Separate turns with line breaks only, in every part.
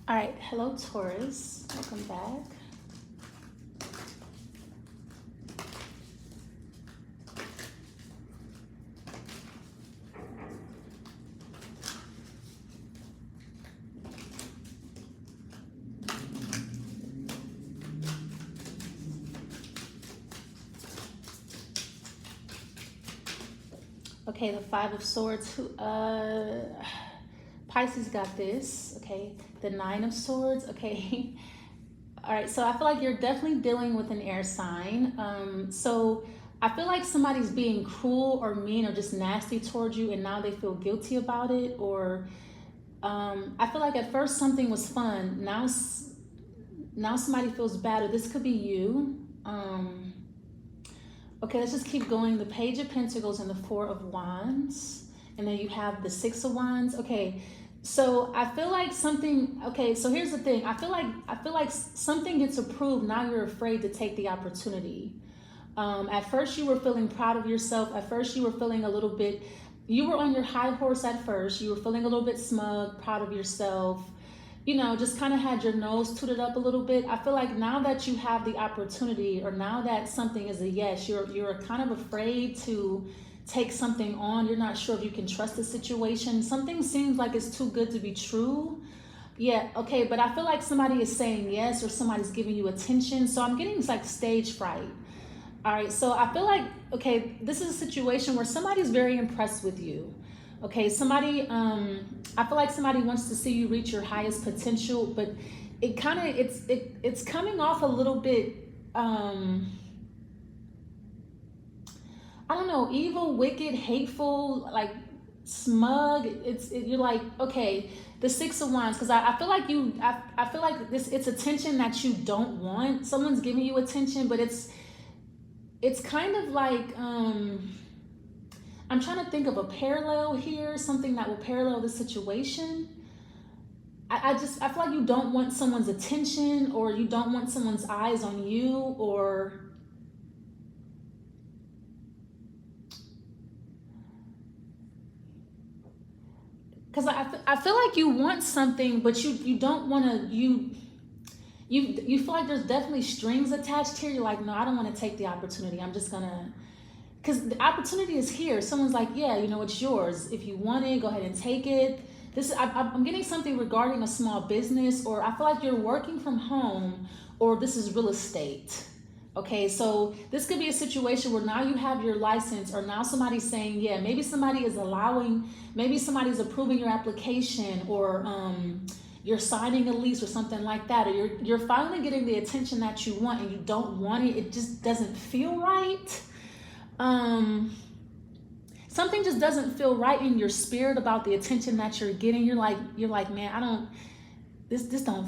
All right, hello Taurus, welcome back. Okay, the Five of Swords. Pisces got this. Okay, the Nine of Swords. Okay. All right, so I feel like you're definitely dealing with an air sign. So I feel like somebody's being cruel or mean or just nasty towards you, and now they feel guilty about it. Or I feel like at first something was fun. Now somebody feels bad, or this could be you. Okay, let's just keep going. The Page of Pentacles and the Four of Wands. And then you have the Six of Wands. Okay, so I feel like something, okay, so here's the thing. I feel like something gets approved. Now you're afraid to take the opportunity. At first you were feeling proud of yourself. At first you were feeling a little bit, you were on your high horse at first. You were feeling a little bit smug, proud of yourself. You know, just kind of had your nose tooted up a little bit. I feel like now that you have the opportunity, or now that something is a yes, you're kind of afraid to take something on. You're not sure if you can trust the situation. Something seems like it's too good to be true. Yeah, okay, but I feel like somebody is saying yes, or somebody's giving you attention. So I'm getting like stage fright. All right, so I feel like, okay, this is a situation where somebody's very impressed with you. Okay, somebody, I feel like somebody wants to see you reach your highest potential, but it kind of, it's coming off a little bit, I don't know, evil, wicked, hateful, like smug. You're like, okay, the Six of Wands, because I feel like I feel like it's attention that you don't want. Someone's giving you attention, but it's kind of like, I'm trying to think of a parallel here, something that will parallel the situation. I feel like you don't want someone's attention, or you don't want someone's eyes on you, or because I feel like you want something, but you don't want to, you feel like there's definitely strings attached here. You're like, no, I don't want to take the opportunity. I'm just gonna, because the opportunity is here. Someone's like, yeah, you know, it's yours. If you want it, go ahead and take it. I'm getting something regarding a small business, or I feel like you're working from home, or this is real estate. Okay, so this could be a situation where now you have your license, or now somebody's saying, yeah, maybe somebody is allowing, maybe somebody's approving your application, or you're signing a lease or something like that, or you're finally getting the attention that you want, and you don't want it. It just doesn't feel right. Something just doesn't feel right in your spirit about the attention that you're getting. You're like, man, I don't, this don't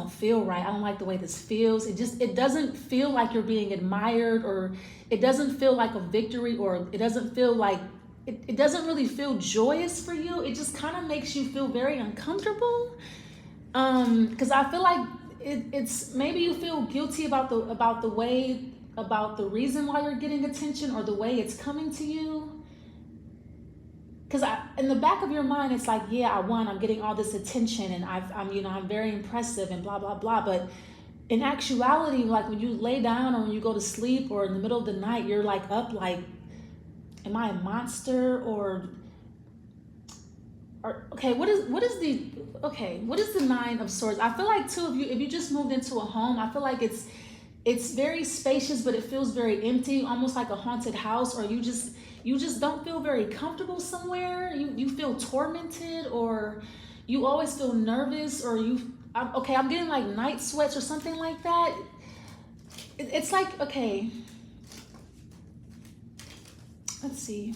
feel right. I don't like the way this feels. It doesn't feel like you're being admired, or it doesn't feel like a victory, or it doesn't feel like, it doesn't really feel joyous for you. It just kind of makes you feel very uncomfortable. Because I feel like it's maybe you feel guilty about the reason why you're getting attention, or the way it's coming to you. Because in the back of your mind, it's like, yeah, I'm getting all this attention, and I'm very impressive and blah, blah, blah. But in actuality, like when you lay down, or when you go to sleep, or in the middle of the night, you're like up like, am I a monster? Or okay, what is the Nine of Swords? I feel like too, if you just moved into a home, I feel like it's very spacious, but it feels very empty, almost like a haunted house, or you just don't feel very comfortable somewhere. You feel tormented, or you always feel nervous, or I'm getting like night sweats or something like that. It's like, okay, let's see.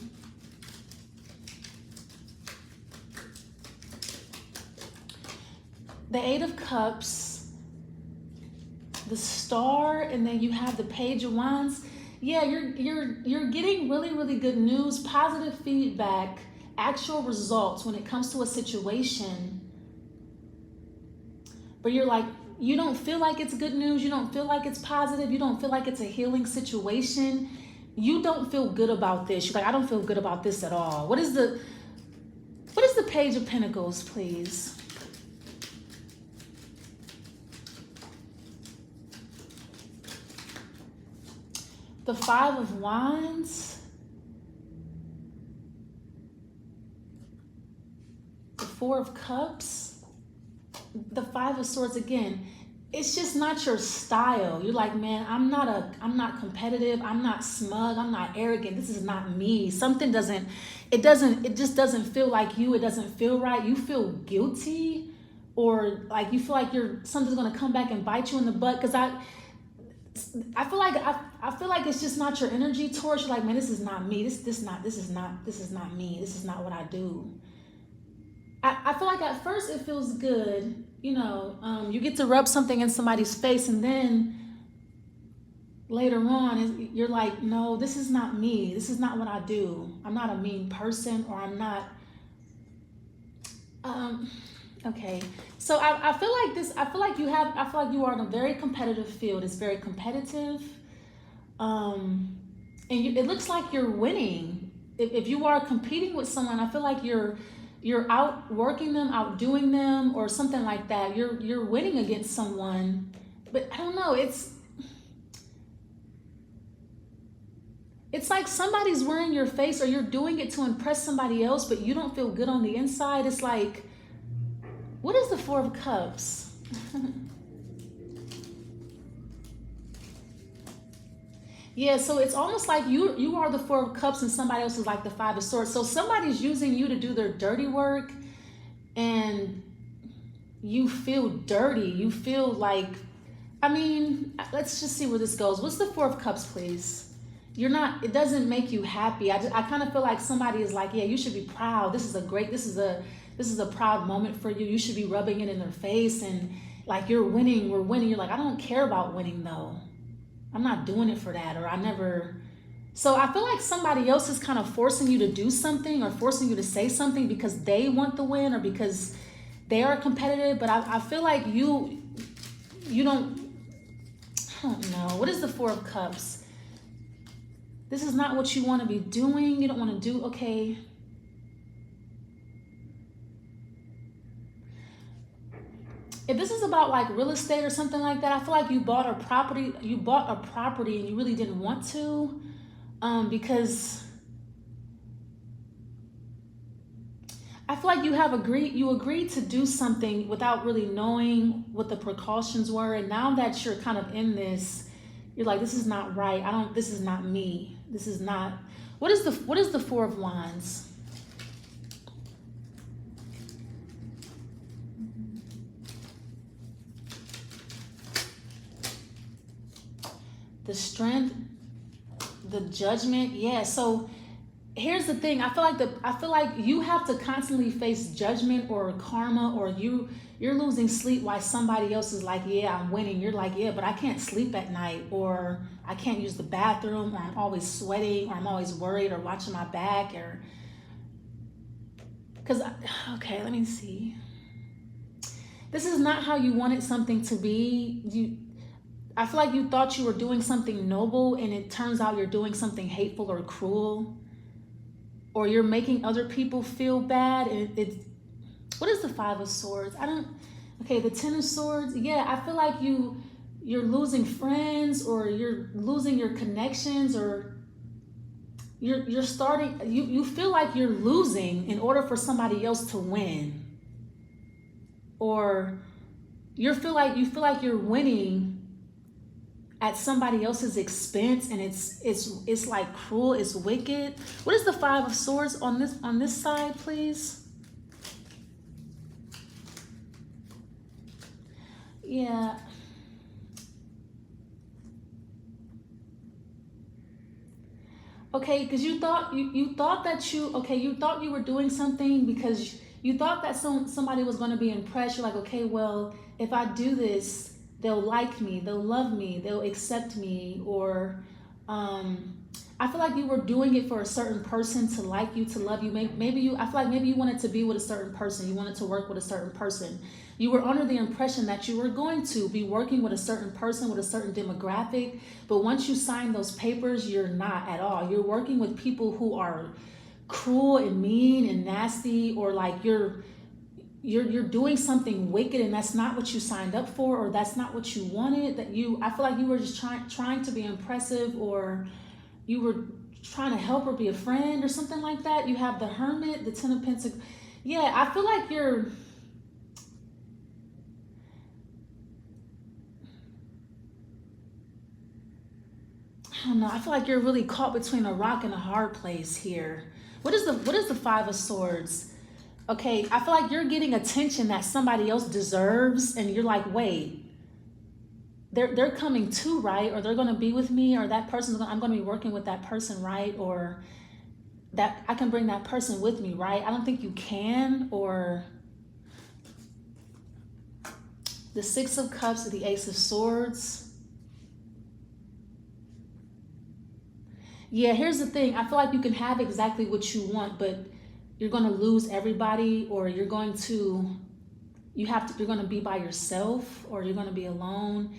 The Eight of Cups, the Star, and then you have the Page of Wands. Yeah, you're getting really, really good news, positive feedback, actual results when it comes to a situation. But you're like, you don't feel like it's good news. You don't feel like it's positive. You don't feel like it's a healing situation. You don't feel good about this. You're like, I don't feel good about this at all. What is the Page of Pentacles, please? the Five of Wands, the Four of Cups, the Five of Swords again. It's just not your style. You're like, man, I'm not competitive. I'm not smug. I'm not arrogant. This is not me. Something it just doesn't feel like you. It doesn't feel right. You feel guilty, or like you feel like something's going to come back and bite you in the butt. Cause I feel like it's just not your energy, Taurus. You're like, man, this is not me. This is not me. This is not what I do. I feel like at first it feels good, you know, you get to rub something in somebody's face, and then later on you're like, no, this is not me. This is not what I do. I'm not a mean person, or I'm not, okay. So I feel like you are in a very competitive field. It's very competitive. And it looks like you're winning. If you are competing with someone, I feel like you're outworking them, outdoing them, or something like that. You're winning against someone, but I don't know. It's like somebody's wearing your face, or you're doing it to impress somebody else, but you don't feel good on the inside. It's like, what is the Four of Cups? Yeah, so it's almost like you are the Four of Cups and somebody else is like the Five of Swords. So somebody's using you to do their dirty work, and you feel dirty. You feel like, I mean, let's just see where this goes. What's the Four of Cups, please? It doesn't make you happy. I kind of feel like somebody is like, yeah, you should be proud. This is a proud moment for you. You should be rubbing it in their face, and like, you're winning, we're winning. You're like, I don't care about winning though. I'm not doing it for that, or I never. So I feel like somebody else is kind of forcing you to do something, or forcing you to say something because they want the win, or because they are competitive. But I feel like you don't, I don't know. What is the Four of Cups? This is not what you want to be doing. You don't want to do, okay. If this is about like real estate or something like that, I feel like you bought a property and you really didn't want to, because I feel like you agreed to do something without really knowing what the precautions were. And now that you're kind of in this, you're like, this is not right. This is not me. This is not, what is the Four of Wands? The Strength, the Judgment. Yeah, so here's the thing. I feel like you have to constantly face judgment or karma, or you're losing sleep while somebody else is like, yeah, I'm winning. You're like, yeah, but I can't sleep at night, or I can't use the bathroom, or I'm always sweating, or I'm always worried, or watching my back, or okay, let me see. This is not how you wanted something to be. I feel like you thought you were doing something noble, and it turns out you're doing something hateful or cruel, or you're making other people feel bad. And what is the Five of Swords? Okay, the Ten of Swords. Yeah, I feel like you're losing friends, or you're losing your connections, or you feel like you're losing in order for somebody else to win, or you feel like you're winning at somebody else's expense, and it's like cruel, it's wicked. What is the Five of Swords on this side, please? Yeah. Okay, because you thought you were doing something because you thought that somebody was going to be impressed. You're like, okay, well, if I do this, they'll like me, they'll love me, they'll accept me, or I feel like you were doing it for a certain person to like you, to love you. I feel like maybe you wanted to be with a certain person, you wanted to work with a certain person. You were under the impression that you were going to be working with a certain person, with a certain demographic, but once you sign those papers, you're not at all. You're working with people who are cruel and mean and nasty, or like you're doing something wicked, and that's not what you signed up for, or that's not what you wanted. I feel like you were just trying to be impressive, or you were trying to help or be a friend or something like that. You have the Hermit, the Ten of Pentacles. Yeah, I feel like you're, I don't know, I feel like you're really caught between a rock and a hard place here. What is the Five of Swords? Okay, I feel like you're getting attention that somebody else deserves, and you're like, wait, they're coming too, right? Or they're going to be with me, or that person's I'm going to be working with that person, right? Or that I can bring that person with me, right? I don't think you can. Or the Six of Cups or the Ace of Swords. Yeah, here's the thing. I feel like you can have exactly what you want, but you're going to lose everybody, or you're going to be by yourself, or you're going to be alone.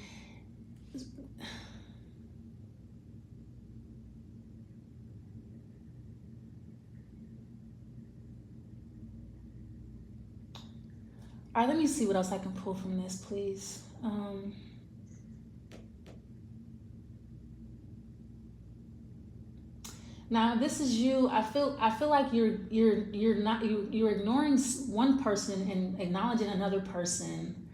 All right, let me see what else I can pull from this, please. Now, this is you. I feel like you're ignoring one person and acknowledging another person,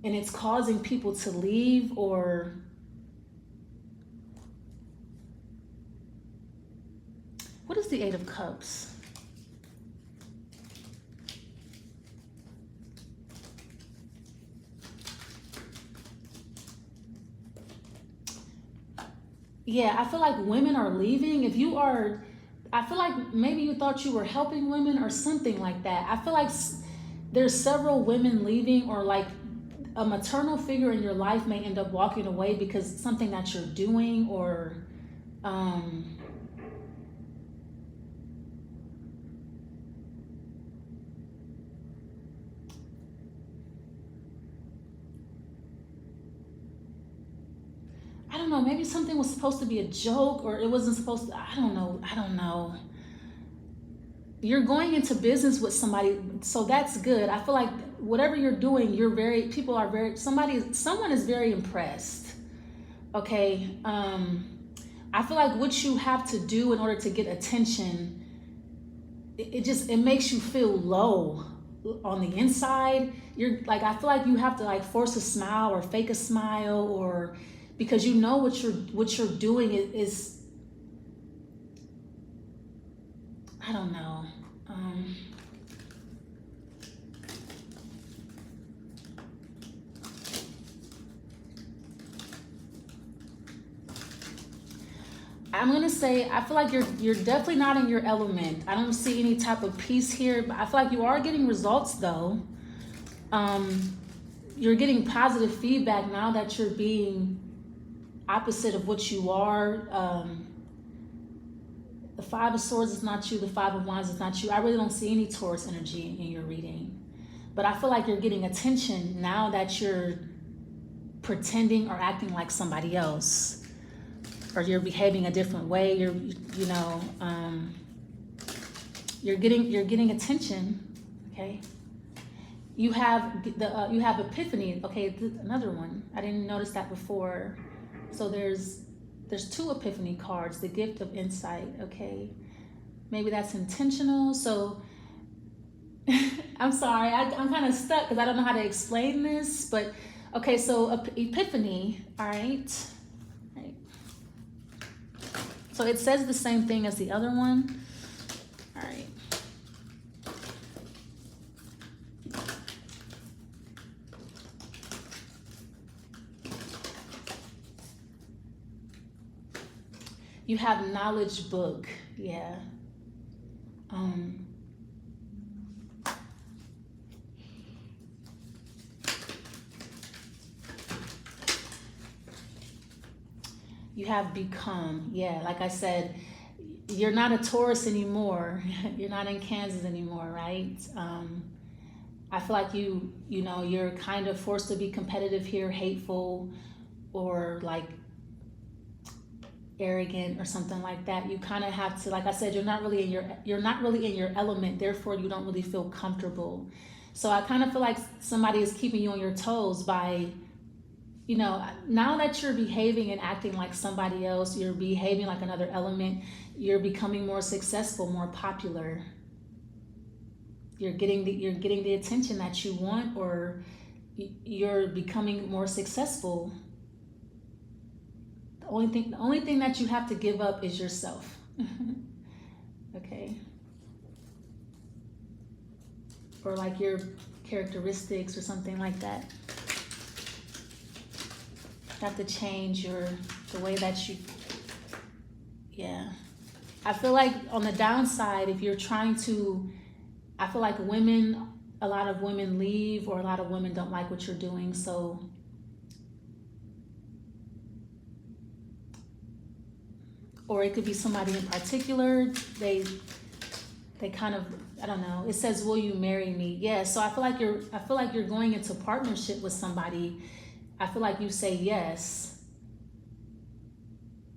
and it's causing people to leave. Or what is the Eight of Cups? Yeah, I feel like women are leaving. If you are, I feel like maybe you thought you were helping women or something like that. I feel like there's several women leaving, or like a maternal figure in your life may end up walking away because something that you're doing, or I don't know, maybe something was supposed to be a joke, or it wasn't supposed to, I don't know. You're going into business with somebody, so that's good. I feel like whatever you're doing, someone is very impressed. Okay. I feel like what you have to do in order to get attention, it makes you feel low on the inside. You're like, I feel like you have to like force a smile or fake a smile, or because you know what you're doing is I don't know. I'm gonna say I feel like you're definitely not in your element. I don't see any type of peace here, but I feel like you are getting results though. You're getting positive feedback now that you're being opposite of what you are. The Five of Swords is not you. The Five of Wands is not you. I really don't see any Taurus energy in your reading. But I feel like you're getting attention now that you're pretending or acting like somebody else, or you're behaving a different way. You're getting attention. Okay. You have Epiphany. Okay, another one. I didn't notice that before. So there's two Epiphany cards. The Gift of Insight. Okay, maybe that's intentional. So I'm sorry, I'm kind of stuck because I don't know how to explain this. But okay, so Epiphany. All right. So it says the same thing as the other one. All right. You have Knowledge Book. Yeah. You have Become. Yeah, like I said, you're not a Taurus anymore. You're not in Kansas anymore, right? I feel like you're kind of forced to be competitive here, hateful, or like arrogant or something like that. You kind of have to, like I said, you're not really in your element, therefore you don't really feel comfortable. So I kind of feel like somebody is keeping you on your toes by, you know, now that you're behaving and acting like somebody else, you're behaving like another element, you're becoming more successful, more popular. You're getting the attention that you want, or you're becoming more successful. The only thing that you have to give up is yourself. Okay. Or like your characteristics or something like that. You have to change the way that you, yeah. I feel like on the downside, if you're trying to, I feel like a lot of women leave, or a lot of women don't like what you're doing. So or it could be somebody in particular. They kind of, I don't know. It says, "Will you marry me?" Yeah. So I feel like you're going into partnership with somebody. I feel like you say yes.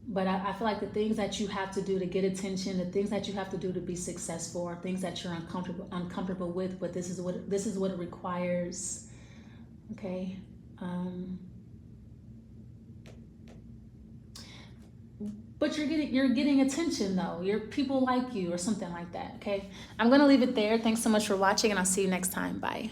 But I feel like the things that you have to do to get attention, the things that you have to do to be successful, are things that you're uncomfortable with. But this is what it requires. Okay. But you're getting attention though. People like you or something like that. Okay. I'm gonna leave it there. Thanks so much for watching, and I'll see you next time. Bye.